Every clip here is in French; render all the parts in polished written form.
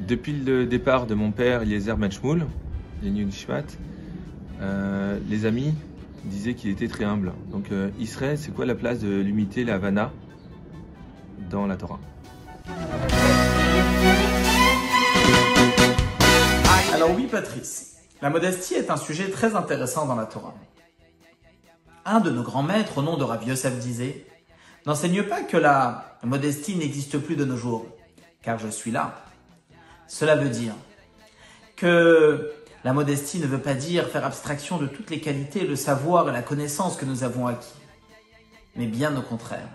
Depuis le départ de mon père, Eliezer Ben Shmuel, Nishmat, les amis disaient qu'il était très humble. Donc Israël, c'est quoi la place de l'humilité, la Havana, dans la Torah? Alors oui, Patrice, la modestie est un sujet très intéressant dans la Torah. Un de nos grands maîtres, au nom de Rabbi Yosef, disait « N'enseigne pas que la modestie n'existe plus de nos jours, car je suis là. » Cela veut dire que la modestie ne veut pas dire faire abstraction de toutes les qualités, le savoir et la connaissance que nous avons acquis. Mais bien au contraire,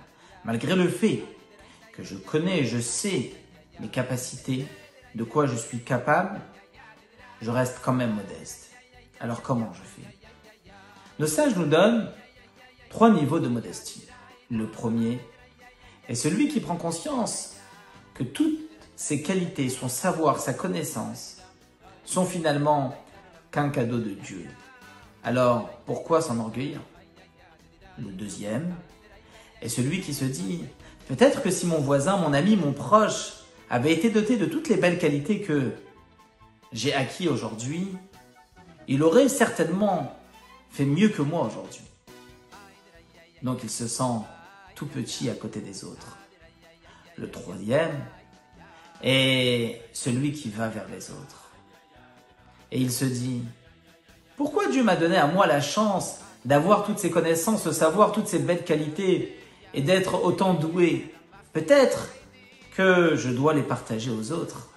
malgré le fait que je connais et je sais mes capacités, de quoi je suis capable, je reste quand même modeste. Alors comment je fais? Nos sages nous donnent 3 niveaux de modestie. Le premier est celui qui prend conscience que toutes ses qualités, son savoir, sa connaissance sont finalement qu'un cadeau de Dieu. Alors pourquoi s'enorgueillir? Le deuxième est celui qui se dit « Peut-être que si mon voisin, mon ami, mon proche avait été doté de toutes les belles qualités que j'ai acquis aujourd'hui, il aurait certainement fait mieux que moi aujourd'hui. » Donc il se sent tout petit à côté des autres. Le troisième est celui qui va vers les autres. Et il se dit, pourquoi Dieu m'a donné à moi la chance d'avoir toutes ces connaissances, ce savoir, toutes ces belles qualités et d'être autant doué? Peut-être que je dois les partager aux autres.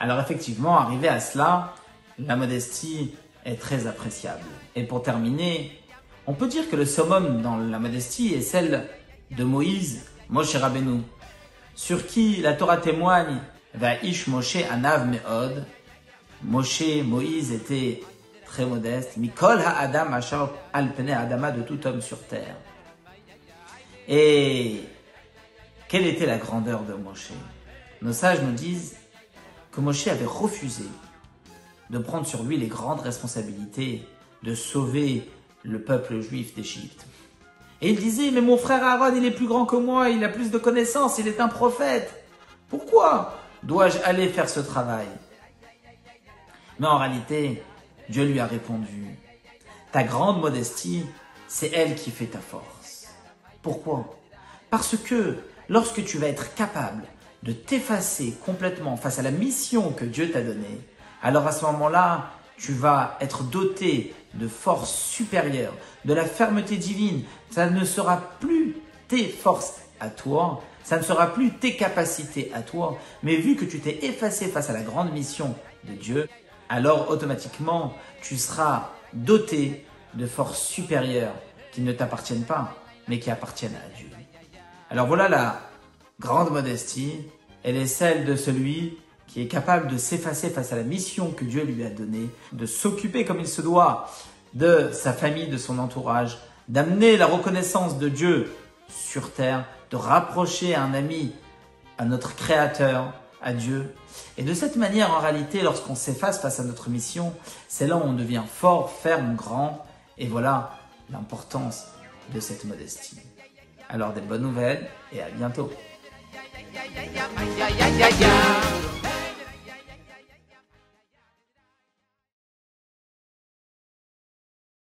Alors effectivement, arrivé à cela, la modestie est très appréciable. Et pour terminer, on peut dire que le summum dans la modestie est celle de Moïse, Moshe Rabbeinu, sur qui la Torah témoigne « Va'ish Moshe anav me'od » Moïse était très modeste, « Mikol ha'adam asher al penei adama » de tout homme sur terre. Et quelle était la grandeur de Moshe? Nos sages nous disent que Moshe avait refusé de prendre sur lui les grandes responsabilités de sauver le peuple juif d'Égypte. Et il disait, mais mon frère Aaron, il est plus grand que moi, il a plus de connaissances, il est un prophète. Pourquoi dois-je aller faire ce travail? Mais en réalité, Dieu lui a répondu, ta grande modestie, c'est elle qui fait ta force. Pourquoi? Parce que lorsque tu vas être capable de t'effacer complètement face à la mission que Dieu t'a donnée, alors à ce moment-là, tu vas être doté de forces supérieures, de la fermeté divine. Ça ne sera plus tes forces à toi, ça ne sera plus tes capacités à toi, mais vu que tu t'es effacé face à la grande mission de Dieu, alors automatiquement, tu seras doté de forces supérieures qui ne t'appartiennent pas, mais qui appartiennent à Dieu. Alors voilà la grande modestie, elle est celle de celui qui est capable de s'effacer face à la mission que Dieu lui a donnée, de s'occuper comme il se doit de sa famille, de son entourage, d'amener la reconnaissance de Dieu sur terre, de rapprocher un ami à notre Créateur, à Dieu. Et de cette manière, en réalité, lorsqu'on s'efface face à notre mission, c'est là où on devient fort, ferme, grand. Et voilà l'importance de cette modestie. Alors, des bonnes nouvelles et à bientôt.